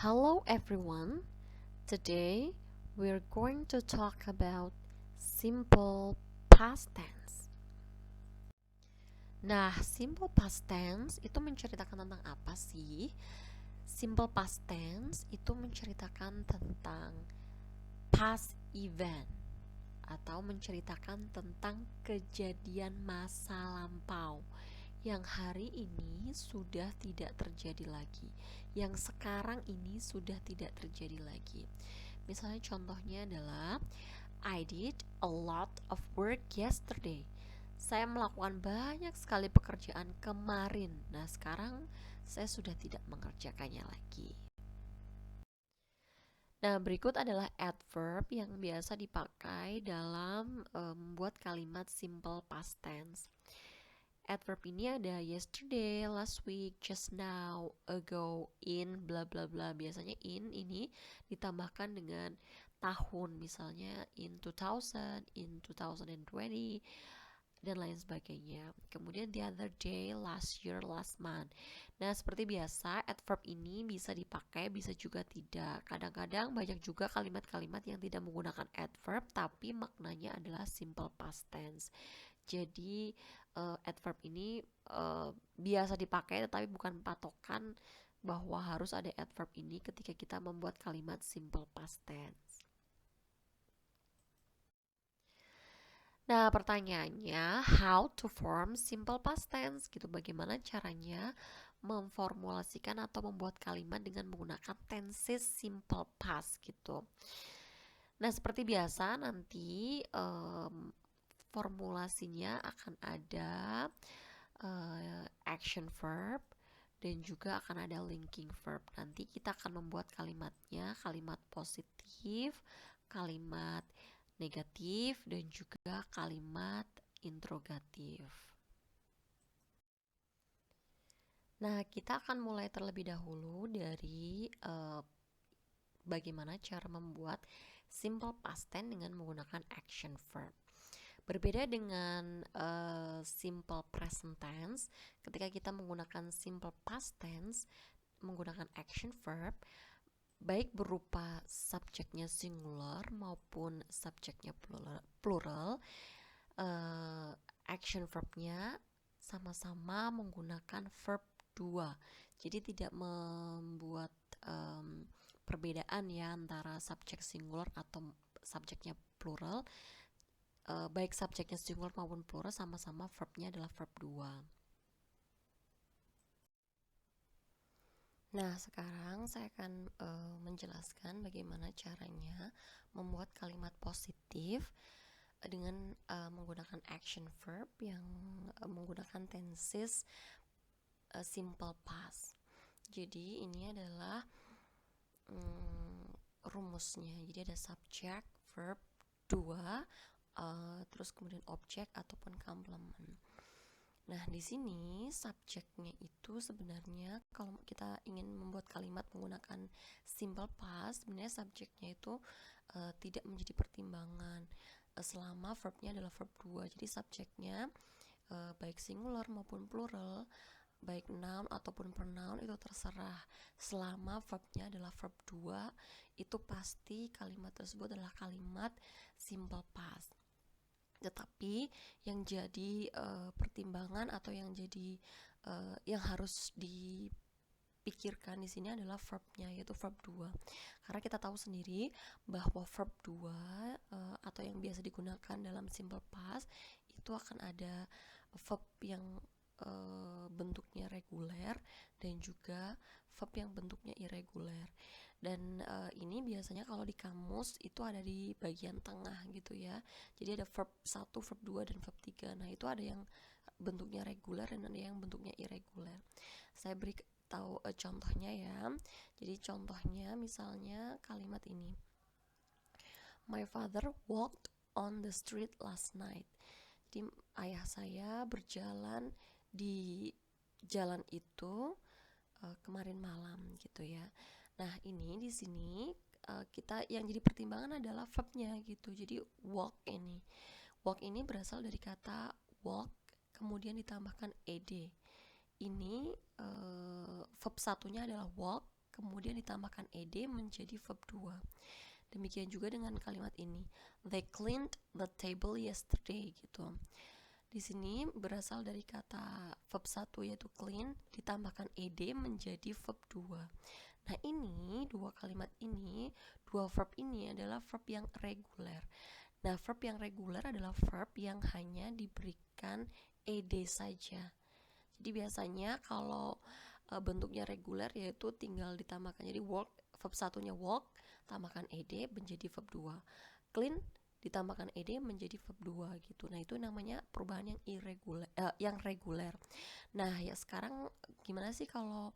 Hello everyone. Today we're going to talk about simple past tense. Nah, simple past tense itu menceritakan tentang apa sih? Simple past tense itu menceritakan tentang past event atau menceritakan tentang kejadian masa lampau yang hari ini sudah tidak terjadi lagi, yang sekarang ini sudah tidak terjadi lagi. Misalnya contohnya adalah I did a lot of work yesterday. Saya melakukan banyak sekali pekerjaan kemarin. Nah, sekarang saya sudah tidak mengerjakannya lagi. Nah, berikut adalah adverb yang biasa dipakai dalam membuat kalimat simple past tense. Adverb ini ada yesterday, last week, just now, ago, in, bla bla bla. Biasanya in ini ditambahkan dengan tahun, misalnya in 2000, in 2020, dan lain sebagainya. Kemudian the other day, last year, last month. Nah, seperti biasa, adverb ini bisa dipakai, bisa juga tidak. Kadang-kadang banyak juga kalimat-kalimat yang tidak menggunakan adverb, tapi maknanya adalah simple past tense. Jadi adverb ini biasa dipakai tetapi bukan patokan bahwa harus ada adverb ini ketika kita membuat kalimat simple past tense. Nah, pertanyaannya how to form simple past tense gitu. Bagaimana caranya memformulasikan atau membuat kalimat dengan menggunakan tenses simple past gitu. Nah, seperti biasa nanti formulasinya akan ada action verb dan juga akan ada linking verb. Nanti kita akan membuat kalimatnya, kalimat positif, kalimat negatif, dan juga kalimat interrogatif. Nah, kita akan mulai terlebih dahulu dari bagaimana cara membuat simple past tense dengan menggunakan action verb. Berbeda dengan simple present tense, ketika kita menggunakan simple past tense menggunakan action verb, baik berupa subjeknya singular maupun subjeknya plural, action verbnya sama-sama menggunakan verb 2. Jadi tidak membuat perbedaan ya antara subjek singular atau subjeknya plural. Baik subjeknya singular maupun plural sama-sama verbnya adalah verb 2. Nah, sekarang saya akan menjelaskan bagaimana caranya membuat kalimat positif dengan menggunakan action verb yang menggunakan tenses simple past. Jadi ini adalah rumusnya. Jadi ada subject, verb 2, terus kemudian objek ataupun complement. Nah, di sini subjeknya itu sebenarnya kalau kita ingin membuat kalimat menggunakan simple past, sebenarnya subjeknya itu tidak menjadi pertimbangan selama verbnya adalah verb 2. Jadi subjeknya baik singular maupun plural, baik noun ataupun pronoun itu terserah. Selama verbnya adalah verb 2, itu pasti kalimat tersebut adalah kalimat simple past. Tetapi yang jadi pertimbangan atau yang jadi yang harus dipikirkan di sini adalah verbnya, yaitu verb 2. Karena kita tahu sendiri bahwa verb 2 atau yang biasa digunakan dalam simple past itu akan ada verb yang bentuknya reguler dan juga verb yang bentuknya irregular. Dan ini biasanya kalau di kamus itu ada di bagian tengah gitu ya. Jadi ada verb 1, verb 2, dan verb 3. Nah, itu ada yang bentuknya reguler dan ada yang bentuknya irregular. Saya beri tahu contohnya ya. Jadi contohnya misalnya kalimat ini. My father walked on the street last night. Jadi ayah saya berjalan di jalan itu kemarin malam gitu ya. Nah, ini di sini kita yang jadi pertimbangan adalah verbnya gitu. Jadi walk ini berasal dari kata walk kemudian ditambahkan ed. Ini verb satunya adalah walk, kemudian ditambahkan ed menjadi verb 2. Demikian juga dengan kalimat ini, they cleaned the table yesterday gitu. Di sini berasal dari kata verb 1 yaitu clean ditambahkan ed menjadi verb 2. Nah, ini dua kalimat ini, dua verb ini adalah verb yang reguler. Nah, verb yang reguler adalah verb yang hanya diberikan ed saja. Jadi biasanya kalau bentuknya reguler yaitu tinggal ditambahkan, jadi work, verb satunya work, tambahkan ed menjadi verb 2. Clean ditambahkan ed menjadi verb 2 gitu. Nah, itu namanya perubahan yang irregular, yang reguler. Nah, ya sekarang gimana sih kalau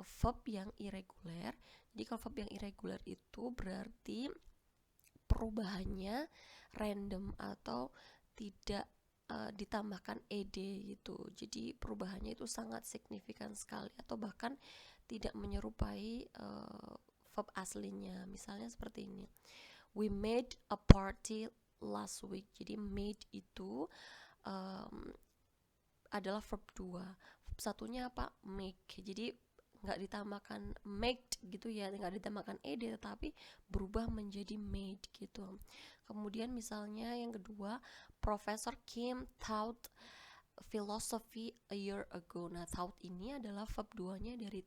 verb yang irreguler? Jadi kalau verb yang irreguler itu berarti perubahannya random atau tidak ditambahkan ed gitu. Jadi perubahannya itu sangat signifikan sekali atau bahkan tidak menyerupai verb aslinya. Misalnya seperti ini, we made a party last week. Jadi made itu adalah verb 2. Verb satunya apa? Make. Jadi nggak ditambahkan made gitu ya, nggak ditambahkan ed, tetapi berubah menjadi made gitu. Kemudian misalnya yang kedua, Professor Kim taught philosophy a year ago. Nah, taught ini adalah verb 2-nya dari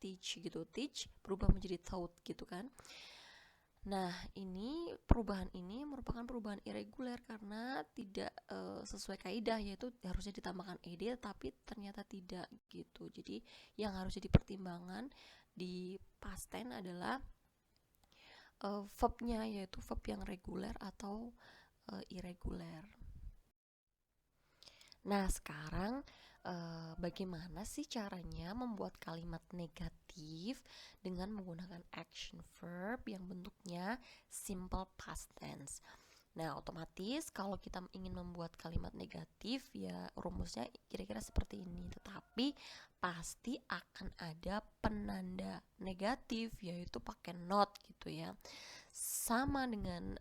teach gitu. Teach berubah menjadi taught gitu kan. Nah, ini perubahan ini merupakan perubahan irreguler karena tidak sesuai kaidah, yaitu harusnya ditambahkan ed tapi ternyata tidak gitu. Jadi yang harus jadi pertimbangan di past tense adalah verbnya, yaitu verb yang reguler atau irreguler. Nah, sekarang bagaimana sih caranya membuat kalimat negatif dengan menggunakan action verb yang bentuknya simple past tense? Nah, otomatis kalau kita ingin membuat kalimat negatif, ya rumusnya kira-kira seperti ini. Tetapi pasti akan ada penanda negatif, yaitu pakai not gitu ya. Sama dengan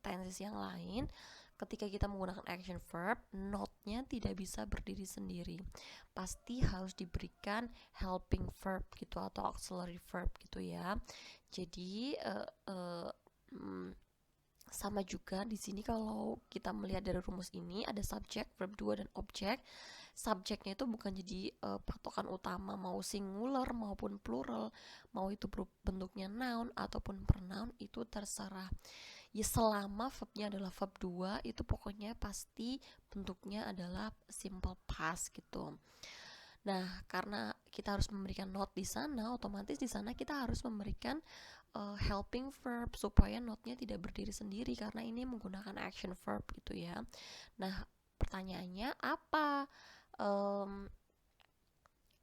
tenses yang lain, ketika kita menggunakan action verb, not-nya tidak bisa berdiri sendiri. Pasti harus diberikan helping verb gitu atau auxiliary verb gitu ya. Jadi sama juga di sini kalau kita melihat dari rumus ini ada subject, verb 2 dan object. Subjeknya itu bukan jadi patokan utama, mau singular maupun plural, mau itu bentuknya noun ataupun pronoun, itu terserah. Ya selama verbnya adalah verb 2, itu pokoknya pasti bentuknya adalah simple past gitu. Nah, karena kita harus memberikan not di sana, otomatis di sana kita harus memberikan helping verb supaya not-nya tidak berdiri sendiri karena ini menggunakan action verb gitu ya. Nah, pertanyaannya apa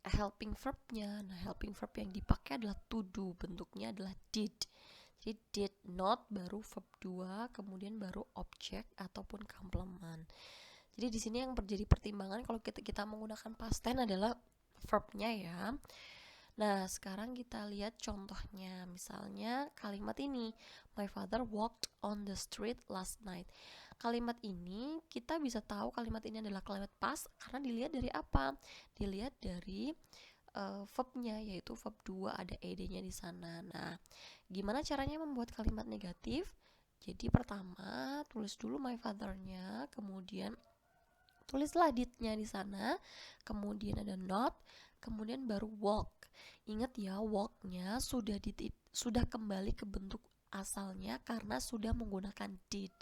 helping verbnya? Nah, helping verb yang dipakai adalah to do, bentuknya adalah did. Jadi did not baru verb 2, kemudian baru object ataupun complement. Jadi di sini yang terjadi pertimbangan kalau kita menggunakan past tense adalah verbnya ya. Nah, sekarang kita lihat contohnya. Misalnya kalimat ini, my father walked on the street last night. Kalimat ini kita bisa tahu kalimat ini adalah kalimat past karena dilihat dari apa? Dilihat dari verbnya, yaitu verb 2 ada ed-nya di sana. Nah, gimana caranya membuat kalimat negatif? Jadi pertama tulis dulu my father-nya, kemudian tulislah did-nya di sana, kemudian ada not, kemudian baru walk. Ingat ya, walk-nya sudah kembali ke bentuk asalnya karena sudah menggunakan did.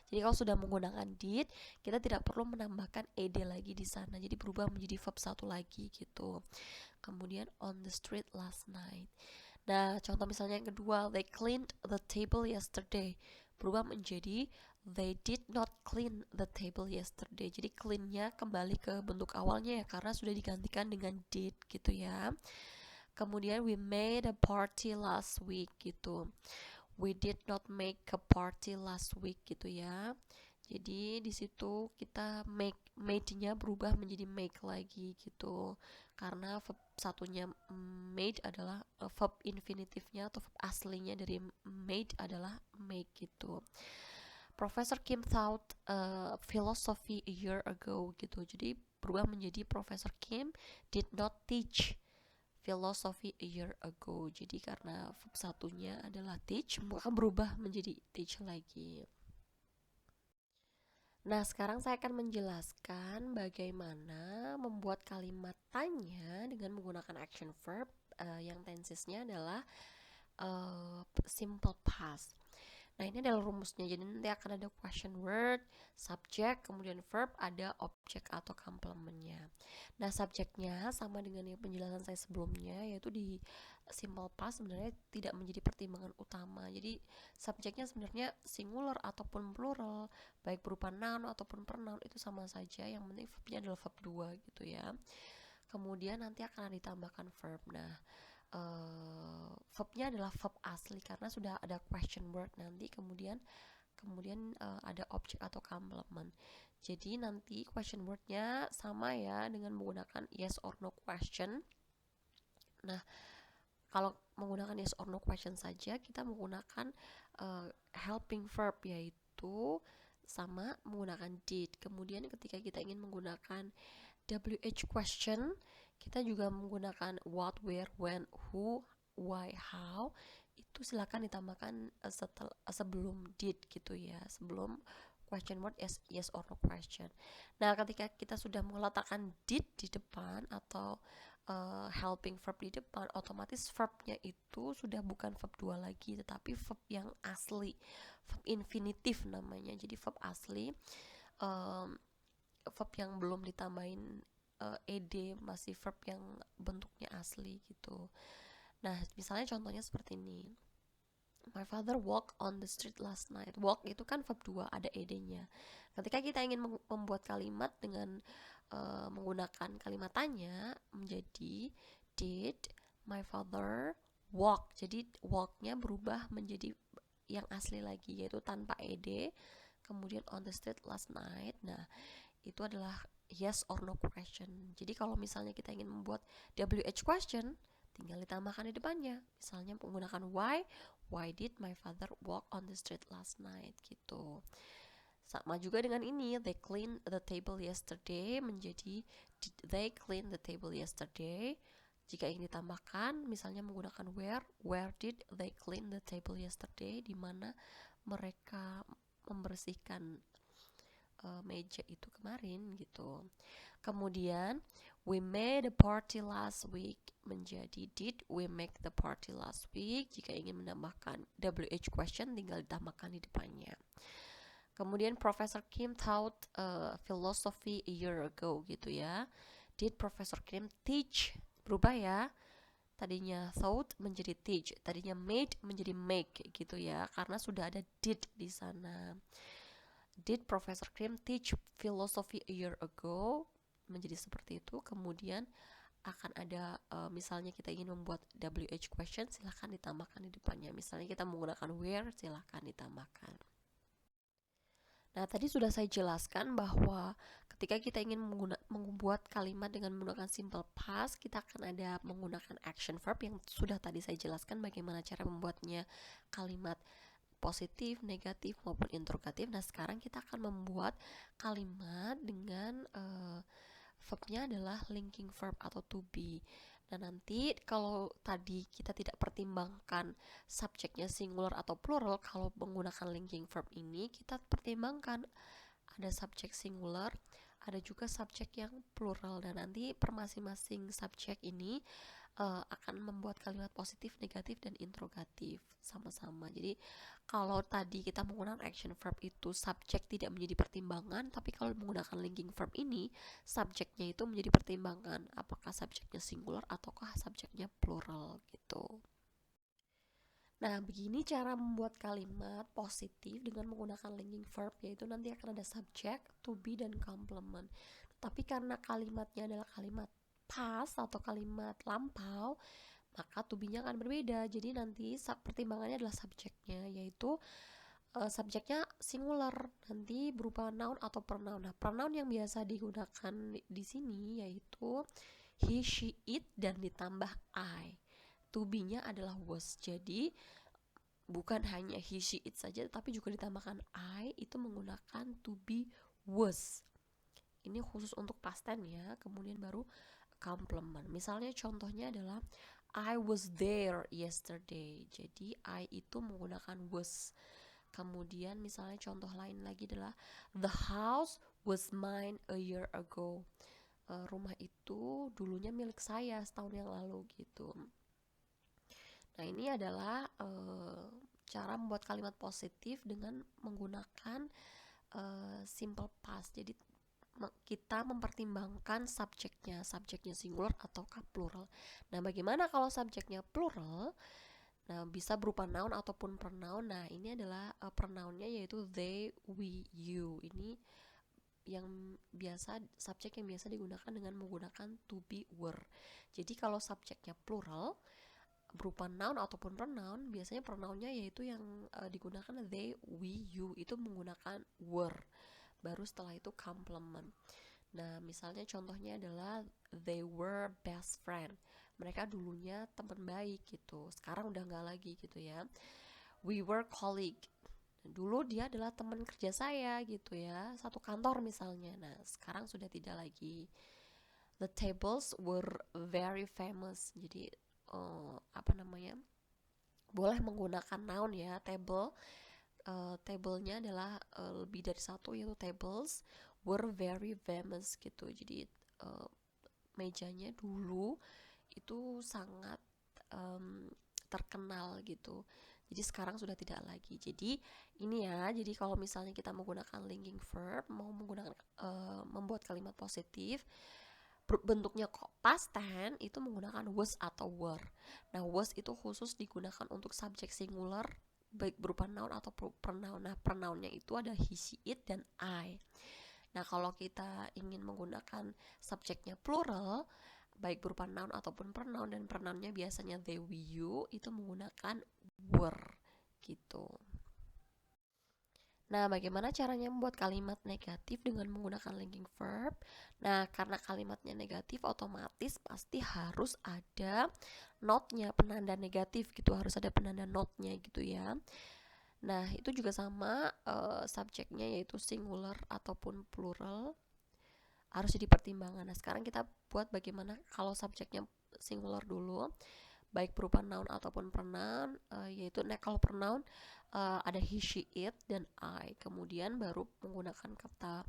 Jadi kalau sudah menggunakan did, kita tidak perlu menambahkan ed lagi di sana. Jadi berubah menjadi verb 1 lagi gitu. Kemudian on the street last night. Nah, contoh misalnya yang kedua, they cleaned the table yesterday. Berubah menjadi they did not clean the table yesterday. Jadi clean-nya kembali ke bentuk awalnya ya karena sudah digantikan dengan did gitu ya. Kemudian we made a party last week gitu. We did not make a party last week gitu ya. Jadi di situ kita made-nya berubah menjadi make lagi gitu. Karena verb satunya made adalah verb infinitifnya atau verb aslinya dari made adalah make gitu. Professor Kim taught philosophy a year ago gitu. Jadi berubah menjadi Professor Kim did not teach philosophy a year ago. Jadi karena verb satunya adalah teach, maka berubah menjadi teach lagi. Nah, sekarang saya akan menjelaskan bagaimana membuat kalimat tanya dengan menggunakan action verb yang tensesnya adalah simple past. Nah, ini adalah rumusnya. Jadi nanti akan ada question word, subject, kemudian verb, ada objek atau complementnya. Nah, subjeknya sama dengan yang penjelasan saya sebelumnya, yaitu di simple past sebenarnya tidak menjadi pertimbangan utama. Jadi subjeknya sebenarnya singular ataupun plural, baik berupa noun ataupun pronoun itu sama saja. Yang penting verbnya adalah verb 2 gitu ya. Kemudian nanti akan ditambahkan verb. Nah, verbnya adalah verb asli karena sudah ada question word nanti, kemudian ada objek atau complement. Jadi nanti question wordnya sama ya dengan menggunakan yes or no question. Nah, kalau menggunakan yes or no question saja, kita menggunakan helping verb, yaitu sama menggunakan did. Kemudian ketika kita ingin menggunakan WH question, kita juga menggunakan what, where, when, who, why, how. Itu silakan ditambahkan sebelum did gitu ya, sebelum question word yes or no question. Nah, ketika kita sudah meletakkan did di depan atau helping verb di depan, otomatis verbnya itu sudah bukan verb 2 lagi, tetapi verb yang asli, verb infinitif namanya. Jadi verb asli, verb yang belum ditambahin ed, masih verb yang bentuknya asli gitu. Nah, misalnya contohnya seperti ini. My father walked on the street last night. Walk itu kan verb 2, ada ed-nya. Ketika kita ingin membuat kalimat dengan menggunakan kalimat tanya, menjadi did my father walk. Jadi walk-nya berubah menjadi yang asli lagi, yaitu tanpa ed, kemudian on the street last night. Nah, itu adalah yes or no question. Jadi kalau misalnya kita ingin membuat WH question, tinggal ditambahkan di depannya. Misalnya menggunakan why did my father walk on the street last night gitu. Sama juga dengan ini, they cleaned the table yesterday, menjadi did they clean the table yesterday. Jika ingin ditambahkan, misalnya menggunakan where did they clean the table yesterday, di mana mereka membersihkan meja itu kemarin gitu. Kemudian we made a party last week, menjadi did we make the party last week. Jika ingin menambahkan WH question, tinggal ditambahkan di depannya. Kemudian Professor Kim taught philosophy a year ago gitu ya. Did Professor Kim teach? Berubah ya. Tadinya taught menjadi teach, tadinya made menjadi make gitu ya, karena sudah ada did di sana. Did Professor Kim teach philosophy a year ago? Menjadi seperti itu. Kemudian akan ada misalnya kita ingin membuat WH question, silahkan ditambahkan di depannya. Misalnya kita menggunakan where, silahkan ditambahkan. Nah, tadi sudah saya jelaskan bahwa ketika kita ingin membuat kalimat dengan menggunakan simple past, kita akan ada menggunakan action verb yang sudah tadi saya jelaskan bagaimana cara membuatnya kalimat positif, negatif, maupun interrogatif. Nah, sekarang kita akan membuat kalimat dengan verbnya adalah linking verb atau to be. Nah, nanti kalau tadi kita tidak pertimbangkan subjeknya singular atau plural, kalau menggunakan linking verb ini kita pertimbangkan ada subjek singular, ada juga subjek yang plural, dan nanti per masing-masing subjek ini akan membuat kalimat positif, negatif, dan interrogatif sama-sama. Jadi kalau tadi kita menggunakan action verb itu subjek tidak menjadi pertimbangan, tapi kalau menggunakan linking verb ini subjeknya itu menjadi pertimbangan, apakah subjeknya singular ataukah subjeknya plural gitu. Nah, begini cara membuat kalimat positif dengan menggunakan linking verb, yaitu nanti akan ada subjek, to be, dan complement. Tapi karena kalimatnya adalah kalimat past atau kalimat lampau, maka to be-nya akan berbeda. Jadi nanti pertimbangannya adalah subjeknya, yaitu subjeknya singular, nanti berupa noun atau pronoun. Nah, pronoun yang biasa digunakan di sini yaitu he, she, it, dan ditambah I. To be-nya adalah was. Jadi bukan hanya he, she, it saja, tapi juga ditambahkan I, itu menggunakan to be was. Ini khusus untuk past tense ya. Kemudian baru complement. Misalnya contohnya adalah I was there yesterday. Jadi I itu menggunakan was. Kemudian misalnya contoh lain lagi adalah the house was mine a year ago. Rumah itu dulunya milik saya setahun yang lalu gitu. Nah, ini adalah cara membuat kalimat positif dengan menggunakan simple past. Jadi kita mempertimbangkan subjeknya singular ataukah plural. Nah, bagaimana kalau subjeknya plural? Nah, bisa berupa noun ataupun pronoun. Nah, ini adalah pronounnya yaitu they, we, you. Ini yang biasa, subjek yang biasa digunakan dengan menggunakan to be, were. Jadi kalau subjeknya plural berupa noun ataupun pronoun, biasanya pronounnya yaitu yang digunakan they, we, you, itu menggunakan were. Baru setelah itu complement. Nah, misalnya contohnya adalah they were best friend. Mereka dulunya teman baik gitu. Sekarang udah nggak lagi gitu ya. We were colleague. Dulu dia adalah teman kerja saya gitu ya. Satu kantor misalnya. Nah, sekarang sudah tidak lagi. The tables were very famous. Jadi boleh menggunakan noun ya, table. Tablenya adalah lebih dari satu, yaitu tables were very famous gitu. Jadi mejanya dulu itu sangat terkenal gitu. Jadi sekarang sudah tidak lagi. Jadi ini ya, jadi kalau misalnya kita menggunakan linking verb, mau menggunakan membuat kalimat positif, bentuknya past tense itu menggunakan was atau were. Nah, was itu khusus digunakan untuk subjek singular baik berupa noun atau pronoun. Nah, pronounnya itu ada he, she, it, dan I. Nah, kalau kita ingin menggunakan subjeknya plural baik berupa noun ataupun pronoun, dan pronounnya biasanya they, we, you, itu menggunakan were gitu. Nah, bagaimana caranya membuat kalimat negatif dengan menggunakan linking verb? Nah, karena kalimatnya negatif, otomatis pasti harus ada notnya, penanda negatif gitu, harus ada penanda notnya gitu ya. Nah, itu juga sama subjeknya yaitu singular ataupun plural harus jadi pertimbangan. Nah, sekarang kita buat bagaimana kalau subjeknya singular dulu, baik berupa noun ataupun pronoun, yaitu kalau pronoun ada he, she, it, dan I. Kemudian baru menggunakan kata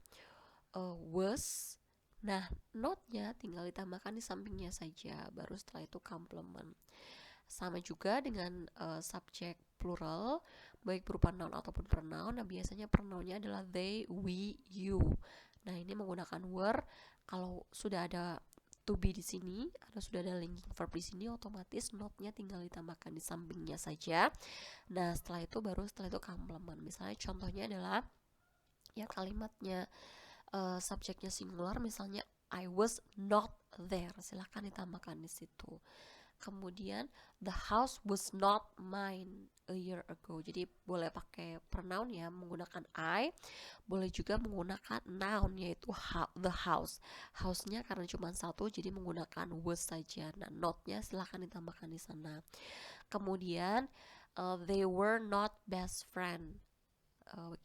was. Nah, notnya tinggal ditambahkan di sampingnya saja. Baru setelah itu complement. Sama juga dengan subjek plural, baik berupa noun ataupun pronoun. Nah, biasanya pronounnya adalah they, we, you. Nah, ini menggunakan were. Kalau sudah ada to be di sini, atau sudah ada linking verb di sini, otomatis notnya tinggal ditambahkan di sampingnya saja. Nah, setelah itu complement. Misalnya contohnya adalah ya kalimatnya subjeknya singular, misalnya I was not there. Silahkan ditambahkan di situ. Kemudian the house was not mine a year ago. Jadi boleh pakai pronoun ya, menggunakan I. Boleh juga menggunakan noun yaitu the house. House-nya karena cuma satu, jadi menggunakan was saja. Nah, not-nya silahkan ditambahkan di sana. Kemudian they were not best friend.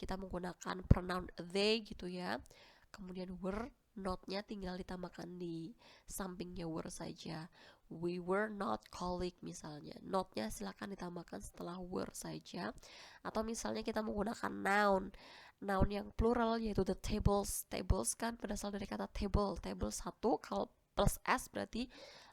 Kita menggunakan pronoun they gitu ya. Kemudian were, not-nya tinggal ditambahkan di sampingnya were saja. We were not colleague misalnya. Not-nya silakan ditambahkan setelah were saja. Atau misalnya kita menggunakan noun yang plural yaitu the tables. Tables kan berasal dari kata table. Table satu, kalau plus s berarti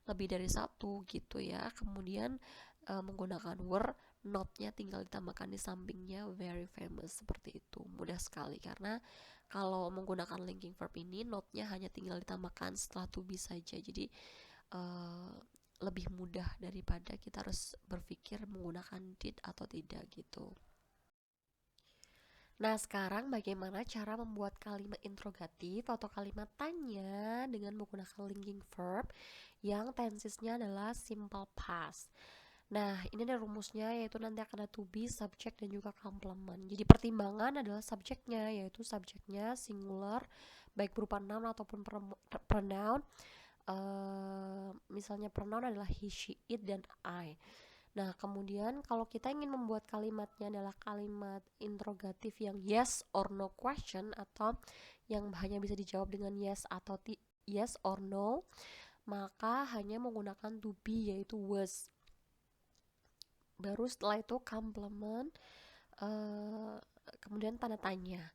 lebih dari satu gitu ya. Kemudian menggunakan were, not-nya tinggal ditambahkan di sampingnya very famous, seperti itu. Mudah sekali karena kalau menggunakan linking verb ini not-nya hanya tinggal ditambahkan setelah to be saja. Jadi lebih mudah daripada kita harus berpikir menggunakan did atau tidak gitu. Nah, sekarang bagaimana cara membuat kalimat interrogatif atau kalimat tanya dengan menggunakan linking verb yang tensesnya adalah simple past. Nah, ini ada rumusnya, yaitu nanti akan ada to be, subject, dan juga complement. Jadi pertimbangan adalah subjeknya, yaitu subjeknya singular, baik berupa noun ataupun pronoun. Misalnya pronoun adalah he, she, it, dan I. Nah, kemudian kalau kita ingin membuat kalimatnya adalah kalimat interrogatif yang yes or no question, atau yang hanya bisa dijawab dengan yes atau yes or no, maka hanya menggunakan to be, yaitu was. Baru setelah itu complement, kemudian tanda tanya.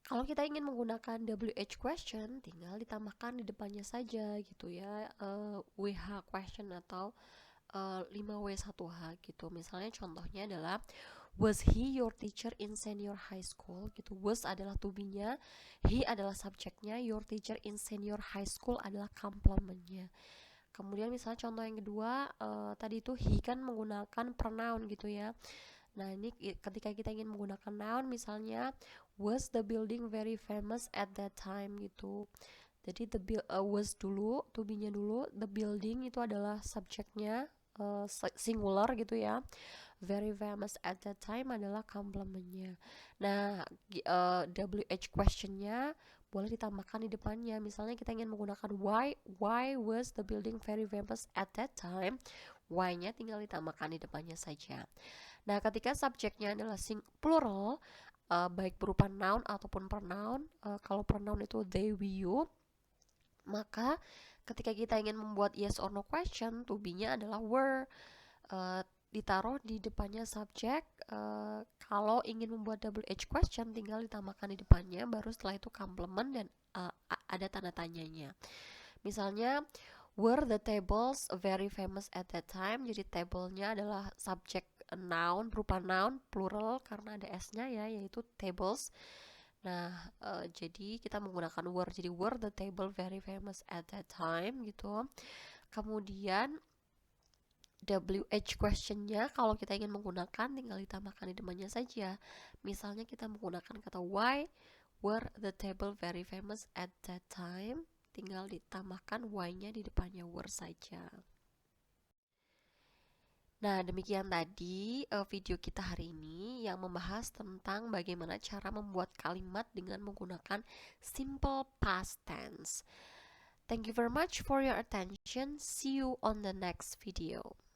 Kalau kita ingin menggunakan WH question, tinggal ditambahkan di depannya saja gitu ya, WH question atau 5W1H gitu. Misalnya contohnya adalah, was he your teacher in senior high school gitu. Was adalah to be-nya, he adalah subjeknya, your teacher in senior high school adalah complement-nya. Kemudian misalnya contoh yang kedua, tadi itu he kan menggunakan pronoun gitu ya. Nah, ini ketika kita ingin menggunakan noun, misalnya was the building very famous at that time gitu. Jadi was dulu, to be-nya dulu, the building itu adalah subjeknya, singular gitu ya. Very famous at that time adalah complement-nya. Nah, WH question-nya boleh ditambahkan di depannya. Misalnya kita ingin menggunakan why was the building very famous at that time? Why-nya tinggal ditambahkan di depannya saja. Nah, ketika subjeknya adalah plural, baik berupa noun ataupun pronoun, kalau pronoun itu they, we, you, maka ketika kita ingin membuat yes or no question, to be-nya adalah were, ditaruh di depannya subjek. Kalau ingin membuat WH question, tinggal ditambahkan di depannya, baru setelah itu complement dan ada tanda tanyanya. Misalnya, were the tables very famous at that time? Jadi table-nya adalah subjek noun, berupa noun, plural karena ada s-nya ya, yaitu tables. Nah, jadi kita menggunakan were, jadi were the table very famous at that time gitu. Kemudian WH question-nya kalau kita ingin menggunakan, tinggal ditambahkan di depannya saja. Misalnya kita menggunakan kata why were the table very famous at that time, tinggal ditambahkan why-nya di depannya were saja. Nah, demikian tadi video kita hari ini yang membahas tentang bagaimana cara membuat kalimat dengan menggunakan simple past tense. Thank you very much for your attention. See you on the next video.